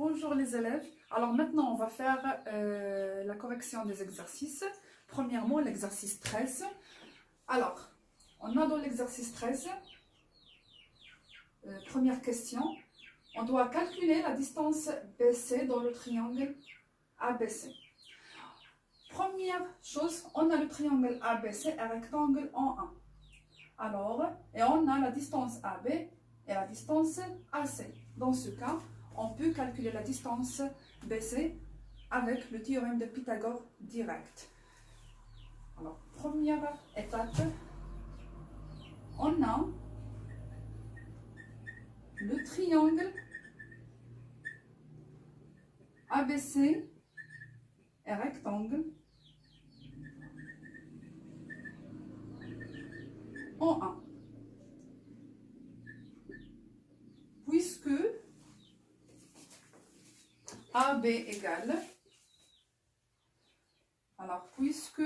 Bonjour les élèves. Alors maintenant, on va faire la correction des exercices. Premièrement, l'exercice 13. Alors, on a dans l'exercice 13, première question, on doit calculer la distance BC dans le triangle ABC. Première chose, on a le triangle ABC, un rectangle en 1. Alors, et on a la distance AB et la distance AC. Dans ce cas, on peut calculer la distance BC avec le théorème de Pythagore direct. Alors, première étape, on a le triangle ABC et rectangle en 1. Puisque AB égale, alors puisque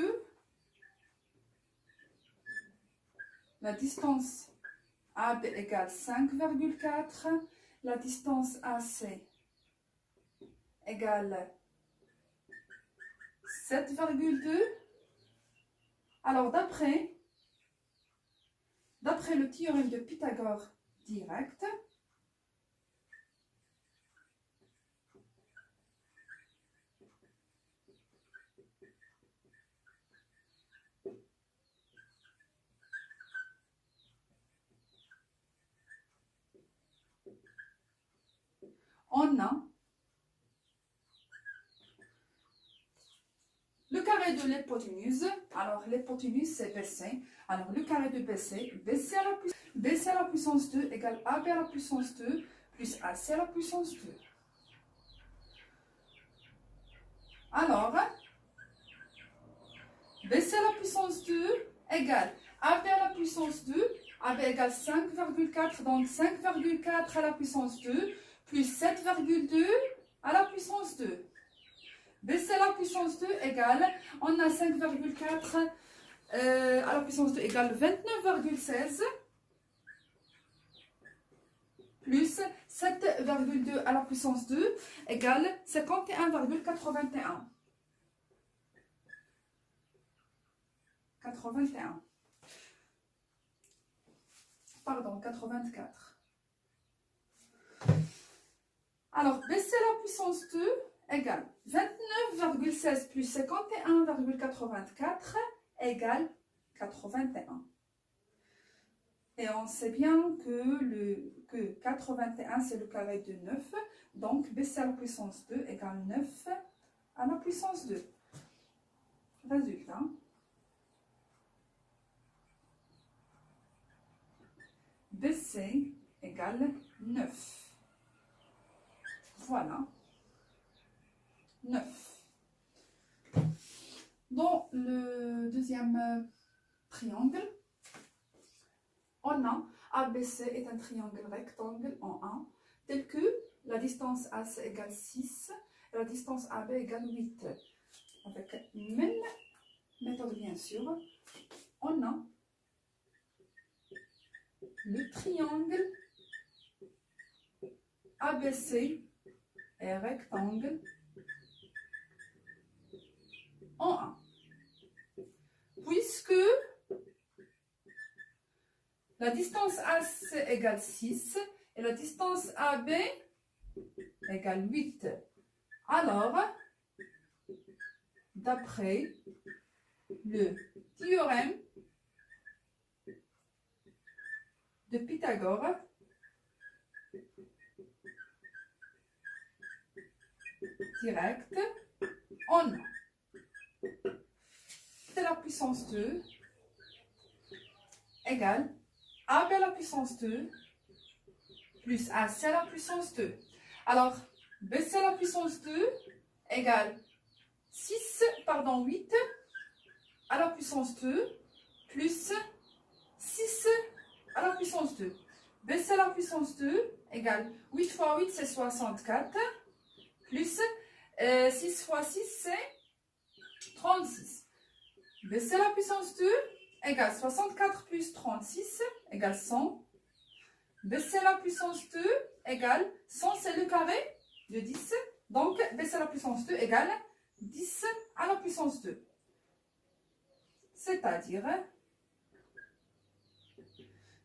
la distance AB égale 5,4, la distance AC égale 7,2. Alors d'après le théorème de Pythagore direct, on a le carré de l'hypoténuse. Alors l'hypoténuse c'est BC. Alors le carré de BC, BC à la puissance 2 égale AB à la puissance 2 plus AC à la puissance 2. Alors, BC à la puissance 2 égale AB à la puissance 2, AB égale 5,4, donc 5,4 à la puissance 2 plus 7,2 à la puissance 2. BC à la puissance 2 égale, on a 5,4 à la puissance 2 égale 29,16 plus 7,2 à la puissance 2 égale 51,81. 84. Alors, BC à la puissance 2 égale 29,16 plus 51,84 égale 81. Et on sait bien que 81 c'est le carré de 9, donc BC à la puissance 2 égale 9 à la puissance 2. Résultat. BC égale 9. Voilà. 9. Dans le deuxième triangle, on a ABC est un triangle rectangle en 1, tel que la distance AC égale 6 et la distance AB égale 8. Avec la même méthode bien sûr, on a le triangle ABC et rectangle en 1. Puisque la distance AC égale 6 et la distance AB égale 8. Alors, d'après le théorème de Pythagore, direct, on a T à la puissance 2 égale AB à la puissance 2 plus AC à la puissance 2. Alors, BC à la puissance 2 égale 8 à la puissance 2 plus 6 à la puissance 2. BC à la puissance 2 égale 8 fois 8 c'est 64 plus 6 fois 6 c'est 36. BC à la puissance 2 égale 64 plus 36 égale 100. BC à la puissance 2 égale 100, c'est le carré de 10. Donc, BC à la puissance 2 égale 10 à la puissance 2. C'est-à-dire,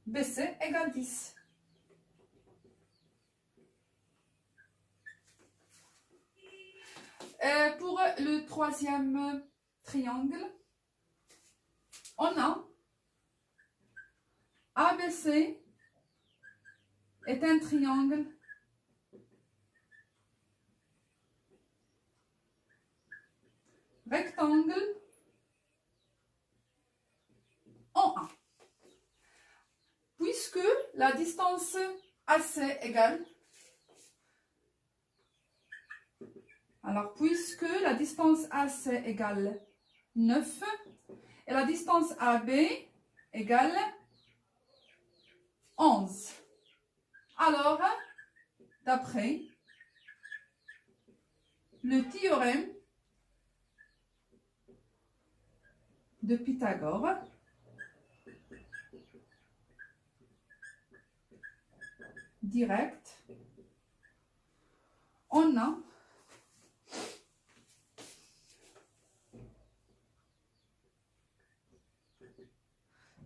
BC égale 10. Pour le troisième triangle, on a ABC est un triangle rectangle en A. Puisque la distance AC égale, alors puisque la distance AC égale 9 et la distance AB égale 11. Alors, d'après le théorème de Pythagore, direct, on a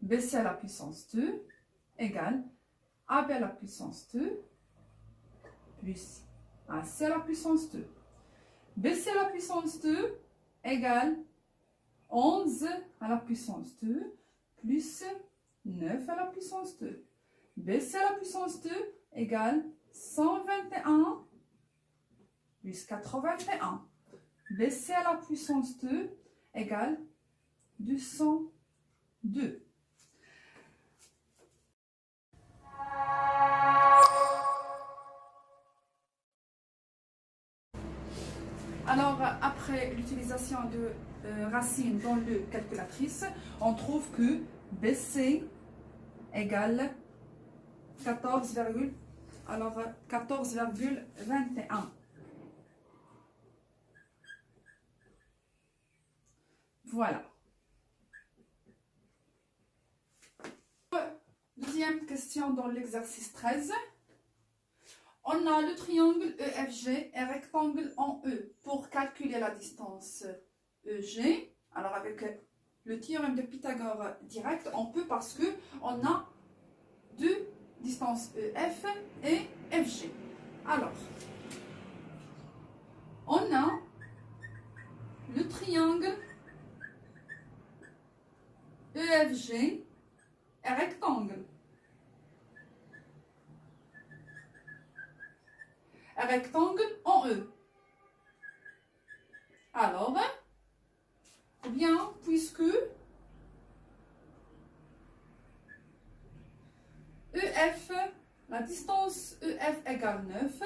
BC à la puissance 2 égale AB à la puissance 2 plus AC à la puissance 2. BC à la puissance 2 égale 11 à la puissance 2 plus 9 à la puissance 2. BC à la puissance 2 égale 121 plus 81. BC à la puissance 2 égale 202. Alors, après l'utilisation de racines dans le calculatrice, on trouve que BC égale 14,21. Voilà. Deuxième question dans l'exercice 13. On a le triangle EFG et rectangle en E. Pour calculer la distance EG, alors avec le théorème de Pythagore direct, on peut parce que on a deux distances EF et FG. Alors, on a le triangle EFG et rectangle. Rectangle en E. Alors, eh bien, puisque EF, la distance EF égale 9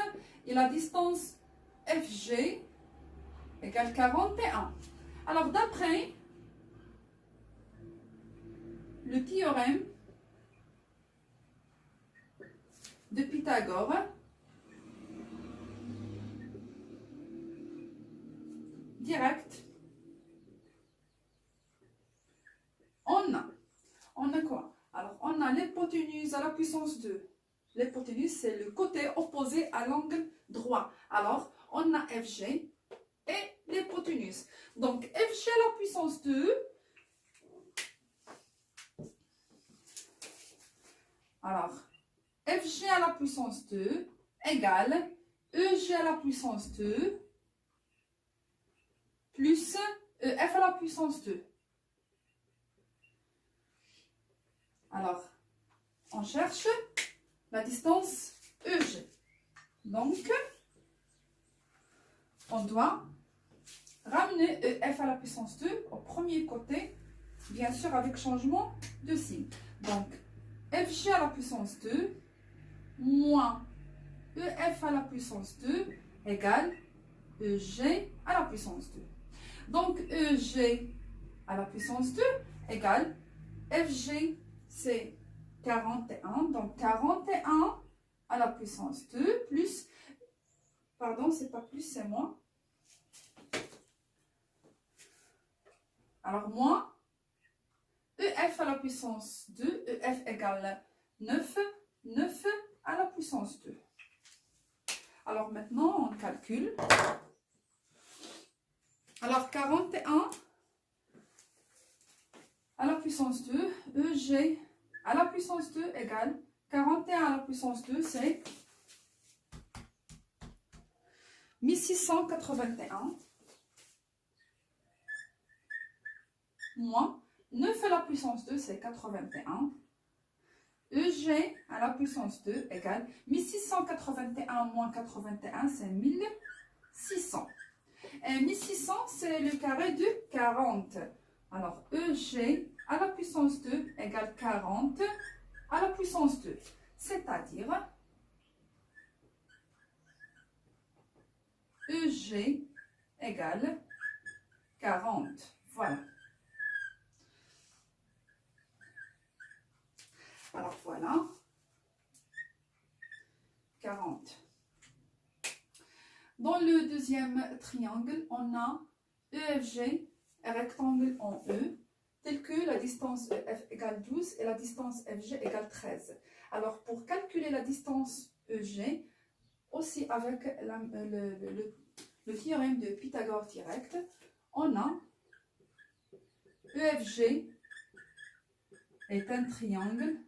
et la distance FG égale 41. Alors, d'après le théorème de Pythagore, direct, on a quoi? Alors, on a l'hypoténuse à la puissance 2. L'hypoténuse, c'est le côté opposé à l'angle droit. Alors, on a FG et l'hypoténuse. Donc, FG à la puissance 2, alors, FG à la puissance 2 égale EG à la puissance 2 plus EF à la puissance 2. Alors, on cherche la distance EG. Donc, on doit ramener EF à la puissance 2 au premier côté, bien sûr avec changement de signe. Donc, FG à la puissance 2 moins EF à la puissance 2 égale EG à la puissance 2. Donc, EG à la puissance 2 égale FG, c'est 41. Donc, 41 à la puissance 2 plus, pardon, c'est pas plus, c'est moins. Alors, moins EF à la puissance 2, EF égale 9, 9 à la puissance 2. Alors, maintenant, on calcule. calcul. Alors 41 à la puissance 2, EG à la puissance 2 égale 41 à la puissance 2, c'est 1681 moins 9 à la puissance 2, c'est 81. EG à la puissance 2 égale 1681 moins 81, c'est 1600. Et 1600, c'est le carré de 40. Alors, EG à la puissance 2 égale 40 à la puissance 2. C'est-à-dire, EG égale 40. Voilà. Alors, voilà. 40. Dans le deuxième triangle, on a EFG, un rectangle en E, tel que la distance EF égale 12 et la distance FG égale 13. Alors, pour calculer la distance EG, aussi avec le théorème de Pythagore direct, on a EFG est un triangle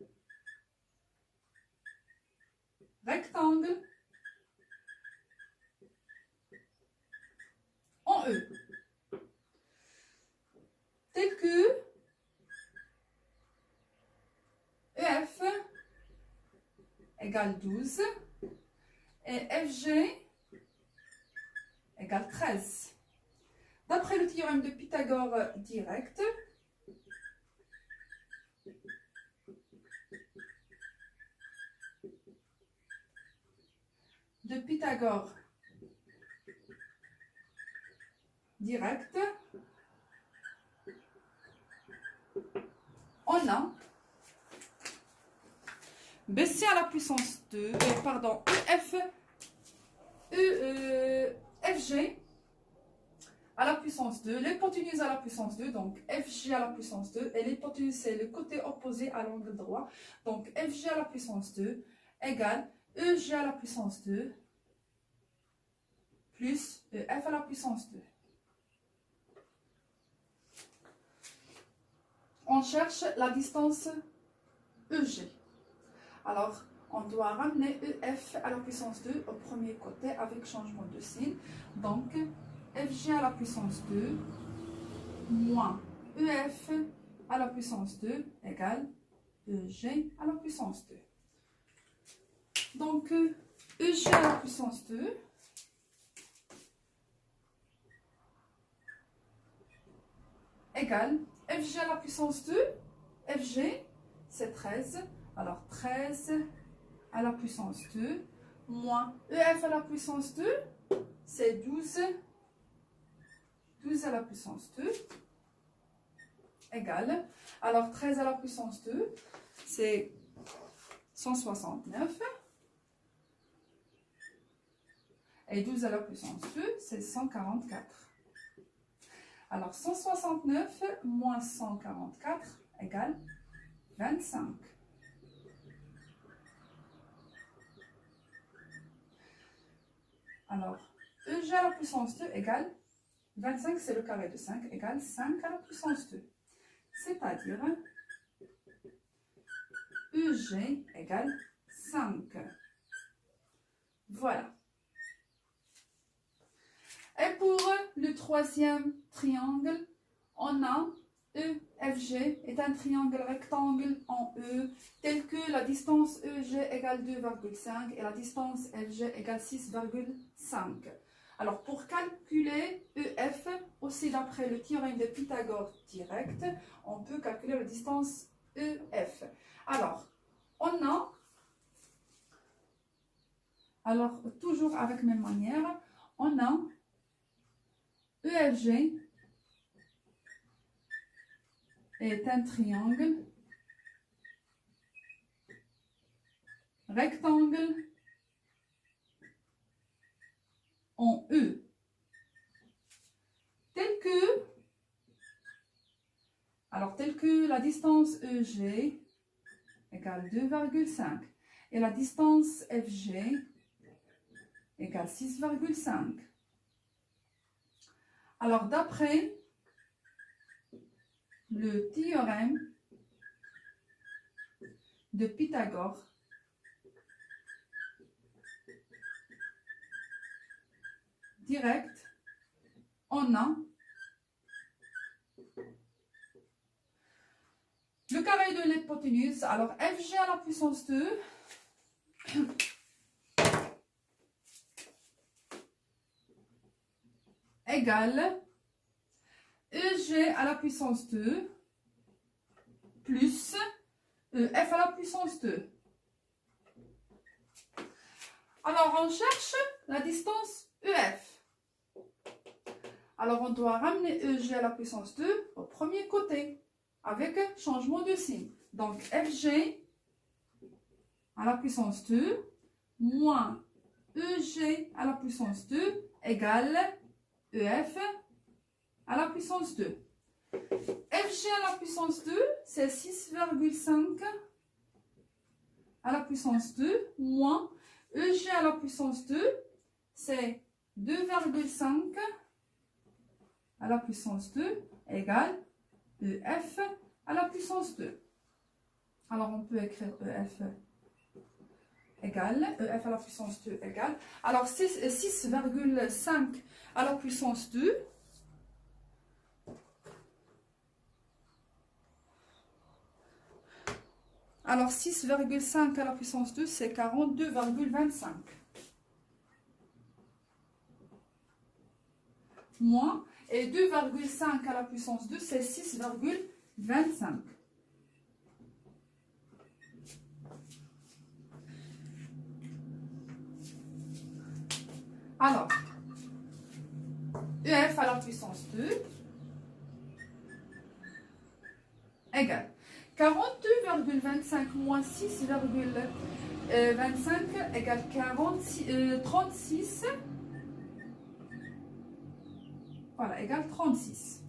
rectangle en E, tel que EF égale 12 et FG égale 13. D'après le théorème de Pythagore direct, on a BC à la puissance 2, FG à la puissance 2, l'hypoténuse à la puissance 2, donc FG à la puissance 2, et l'hypoténuse c'est le côté opposé à l'angle droit, donc FG à la puissance 2 égale EG à la puissance 2 plus EF à la puissance 2. On cherche la distance EG. Alors, on doit ramener EF à la puissance 2 au premier côté avec changement de signe. Donc, FG à la puissance 2 moins EF à la puissance 2 égale EG à la puissance 2. Donc, EG à la puissance 2 égale FG à la puissance 2. FG, c'est 13. Alors, 13 à la puissance 2 moins EF à la puissance 2, c'est 12. 12 à la puissance 2 égale, alors 13 à la puissance 2, c'est 169. Et 12 à la puissance 2, c'est 144. Alors 169 moins 144 égale 25. Alors, EG à la puissance 2 égale 25, c'est le carré de 5, égale 5 à la puissance 2. C'est-à-dire, EG égale 5. Voilà. Et pour le troisième triangle, on a EFG est un triangle rectangle en E, tel que la distance EG égale 2,5 et la distance FG égale 6,5. Alors, pour calculer EF, aussi d'après le théorème de Pythagore direct, on peut calculer la distance EF. Alors, toujours avec même manière, on a EFG est un triangle rectangle en E, tel que la distance EG égale 2,5 et la distance FG égale 6,5. Alors, d'après le théorème de Pythagore, direct, on a le carré de l'hypoténuse. Alors, FG à la puissance 2 égale EG à la puissance 2 plus EF à la puissance 2. Alors, on cherche la distance EF. Alors, on doit ramener EG à la puissance 2 au premier côté avec changement de signe. Donc, FG à la puissance 2 moins EG à la puissance 2 égale EF à la puissance 2. FG à la puissance 2, c'est 6,5 à la puissance 2 moins EG à la puissance 2, c'est 2,5 à la puissance 2 égale EF à la puissance 2. Alors, on peut écrire EF égale, EF à la puissance 2 égale. Alors, 6,5 à la puissance 2. Alors, 6,5 à la puissance 2, c'est 42,25. Moins, et 2,5 à la puissance 2, c'est 6,25. Alors, EF à la puissance 2 égale 42,25 moins 6,25 égale 36. Voilà, égale 36.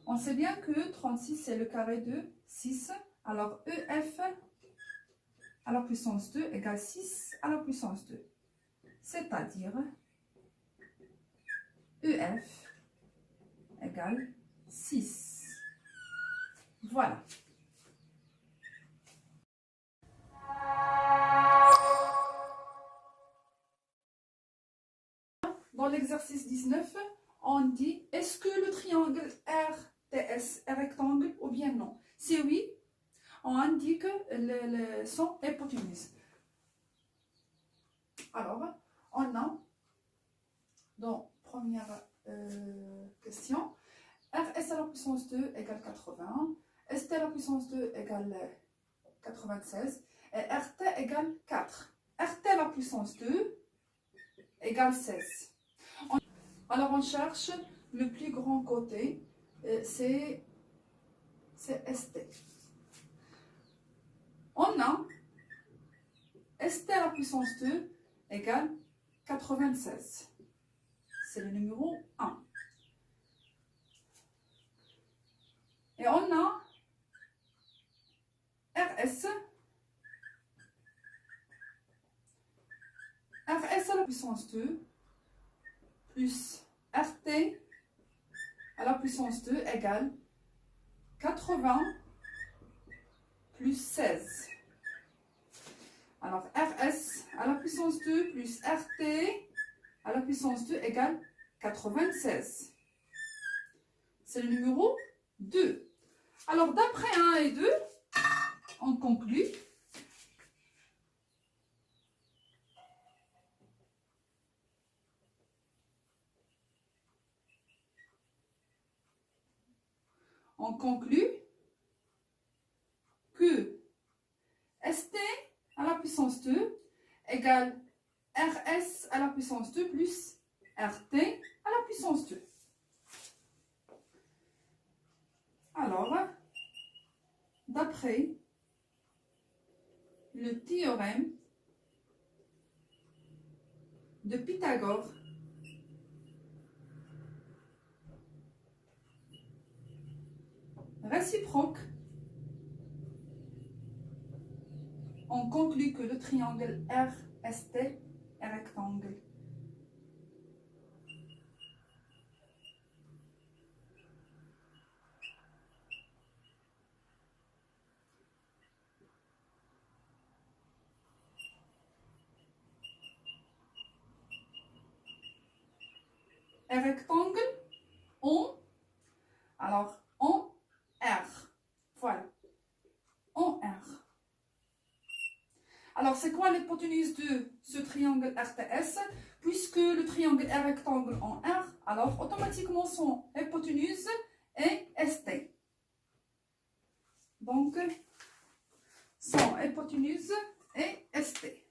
On sait bien que 36, c'est le carré de 6. Alors, EF à la puissance 2 égale 6 à la puissance 2. C'est-à-dire EF égale 6. Voilà. Dans l'exercice 19, on dit, est-ce que le triangle RTS est rectangle ou bien non? Si oui, on indique son hypoténuse. Alors, on a, dans première question, RS à la puissance 2 égale 80, ST à la puissance 2 égale 96, et RT égale 4. RT à la puissance 2 égale 16. Alors, on cherche le plus grand côté, c'est ST. On a ST à la puissance 2 égale 96. C'est le numéro 1. Et on a RS. RS à la puissance 2 plus RT à la puissance 2 égale 80 plus 16. Alors, RS à la puissance 2 plus RT à la puissance 2 égale 96. C'est le numéro 2. Alors, d'après 1 et 2, on conclut que ST à la puissance 2 égale RS à la puissance 2 plus RT à la puissance 2. Alors, d'après le théorème de Pythagore, réciproque, on conclut que le triangle RST est rectangle. Un rectangle en, alors en R. Voilà, en R. Alors, c'est quoi l'hypoténuse de ce triangle RTS? Puisque le triangle est rectangle en R, alors automatiquement son hypoténuse est ST. Donc, son hypoténuse est ST.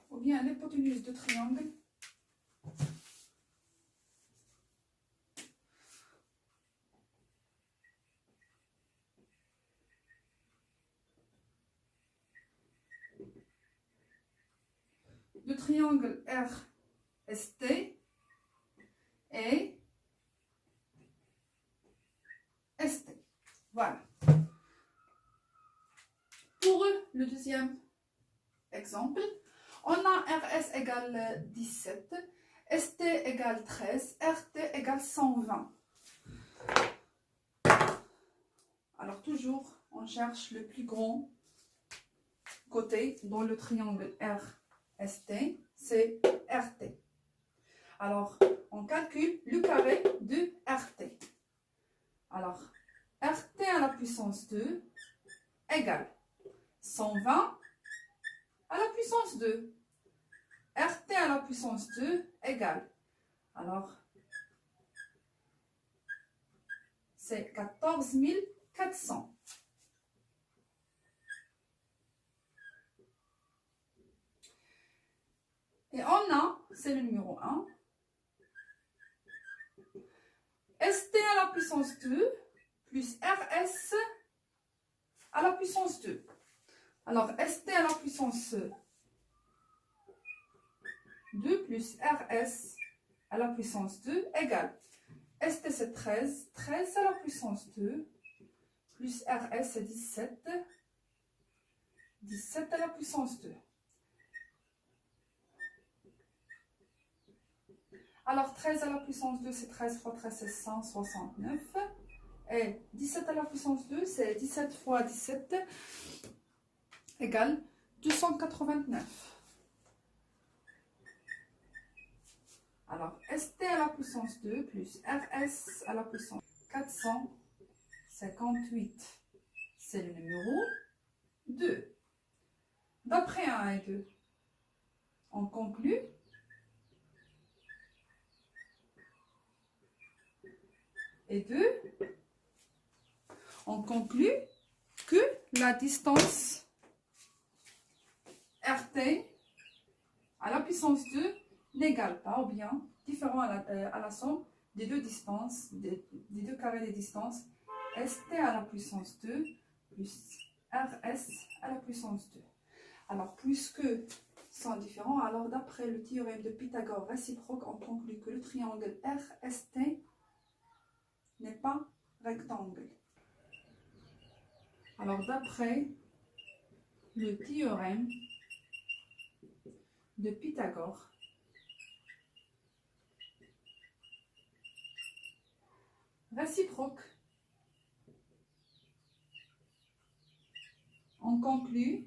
Ou bien l'hypoténuse de triangle RST et ST. Voilà. Pour le deuxième exemple, on a RS égale 17, ST égale 13, RT égale 120. Alors toujours, on cherche le plus grand côté dans le triangle RST, c'est RT. Alors, on calcule le carré de RT. Alors, RT à la puissance 2 égale 120 à la puissance 2. RT à la puissance 2 égale, alors, c'est 14 400. Et on a, c'est le numéro 1, ST à la puissance 2 plus RS à la puissance 2. Alors, ST à la puissance 2 plus RS à la puissance 2 égale ST c'est 13, 13 à la puissance 2 plus RS c'est 17, 17 à la puissance 2. Alors 13 à la puissance 2 c'est 13 fois 13 c'est 169 et 17 à la puissance 2 c'est 17 fois 17 égale 289. Alors, ST à la puissance 2 plus RS à la puissance 458, c'est le numéro 2. D'après 1 et 2, on conclut et 2, on conclut que la distance RT à la puissance 2 n'égale pas, ou bien différent à la somme des deux distances, des deux carrés des distances, ST à la puissance 2 plus RS à la puissance 2. Alors, puisque sont différents, alors d'après le théorème de Pythagore réciproque, on conclut que le triangle RST n'est pas rectangle. Alors, d'après le théorème de Pythagore, réciproque, on conclut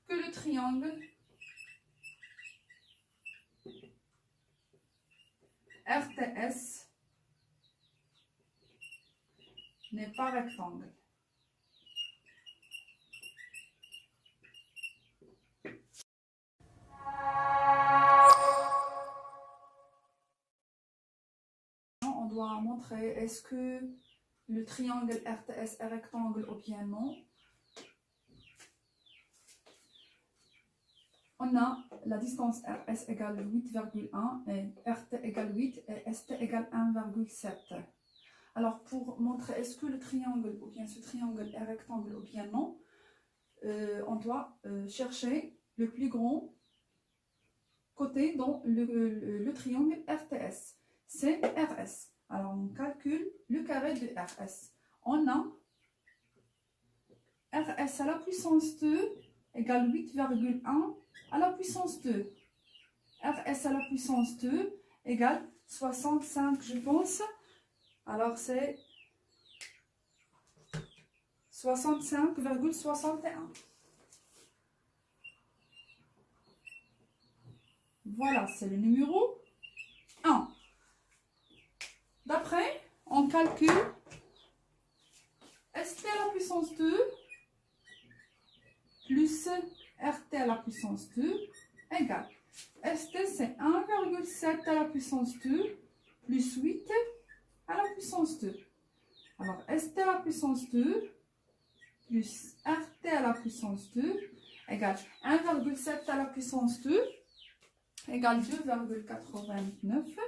que le triangle RTS n'est pas rectangle. On doit montrer est-ce que le triangle RTS est rectangle ou bien non. On a la distance RS égale 8,1 et RT égale 8 et ST égale 1,7. Alors pour montrer est-ce que le triangle ou bien ce triangle est rectangle ou bien non, on doit chercher le plus grand côté dans le triangle RTS. C'est RS. Alors, on calcule le carré de RS. On a RS à la puissance 2 égale 8,1 à la puissance 2. RS à la puissance 2 égale 65, je pense. Alors, c'est 65,61. Voilà, c'est le numéro 1. D'après, on calcule ST à la puissance 2 plus RT à la puissance 2 égale. ST, c'est 1,7 à la puissance 2 plus 8 à la puissance 2. Alors, ST à la puissance 2 plus RT à la puissance 2 égale 1,7 à la puissance 2 égale 2,89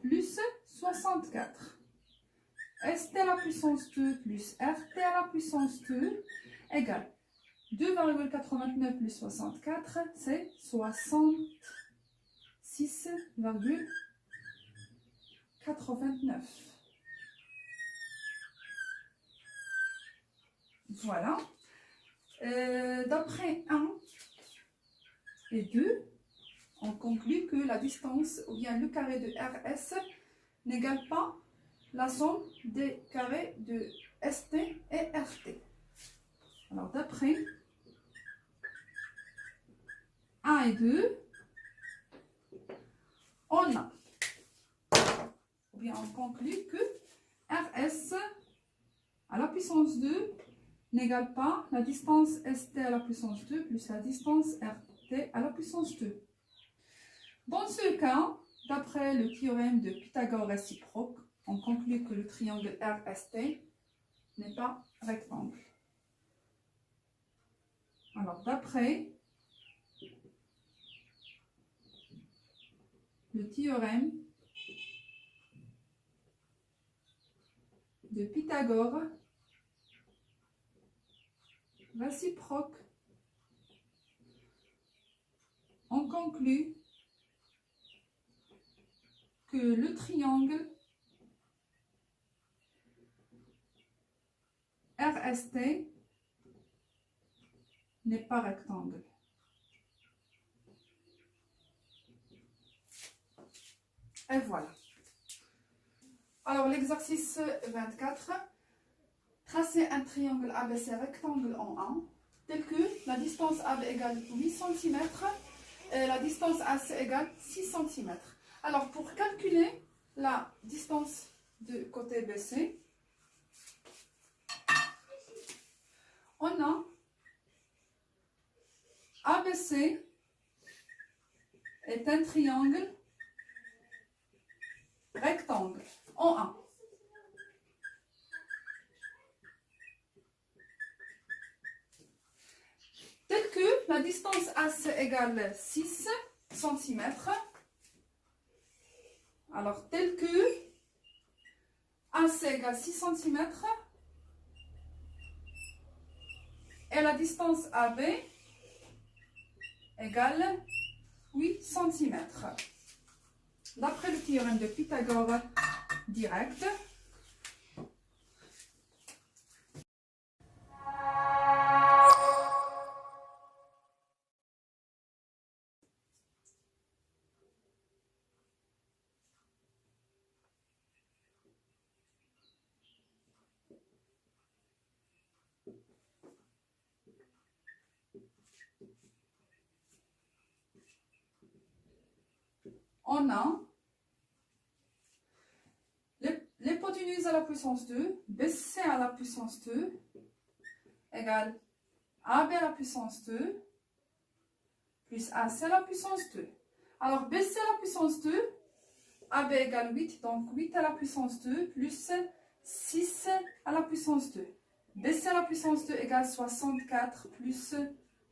plus 64. ST à la puissance 2 plus RT à la puissance 2 égale 2,89 plus 64, c'est 66,89. Voilà. D'après 1 et 2, on conclut que la distance ou bien le carré de RS n'égale pas la somme des carrés de ST et RT. Alors d'après 1 et 2, on a, ou bien on conclut que RS à la puissance 2 n'égale pas la distance ST à la puissance 2 plus la distance RT à la puissance 2. Dans ce cas, d'après le théorème de Pythagore réciproque, on conclut que le triangle RST n'est pas rectangle. Alors, d'après le théorème de Pythagore réciproque, on conclut que le triangle RST n'est pas rectangle. Et voilà. Alors, l'exercice 24. Tracer un triangle ABC rectangle en 1, tel que la distance AB égale 8 cm et la distance AC égale 6 cm. Alors, pour calculer la distance de côté BC, on a ABC est un triangle rectangle en 1. Tel que la distance AC égale 6 cm. Alors, tel que AC égale 6 cm et la distance AB égale 8 cm. D'après le théorème de Pythagore direct, on a l'hypoténuse à la puissance 2, BC à la puissance 2, égale AB à la puissance 2, plus AC à la puissance 2. Alors, BC à la puissance 2, AB égale 8, donc 8 à la puissance 2, plus 6 à la puissance 2. BC à la puissance 2 égale 64, plus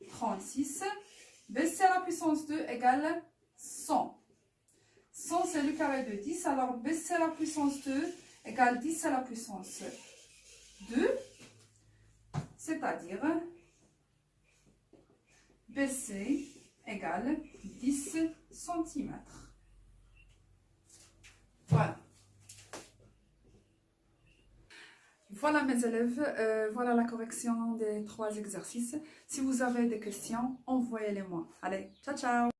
36. BC à la puissance 2 égale 100. 100, c'est le carré de 10. Alors, BC à la puissance 2 égale 10 à la puissance 2. C'est-à-dire, BC égale 10 cm. Voilà. Voilà mes élèves, voilà la correction des 3 exercices. Si vous avez des questions, envoyez-les moi. Allez, ciao ciao!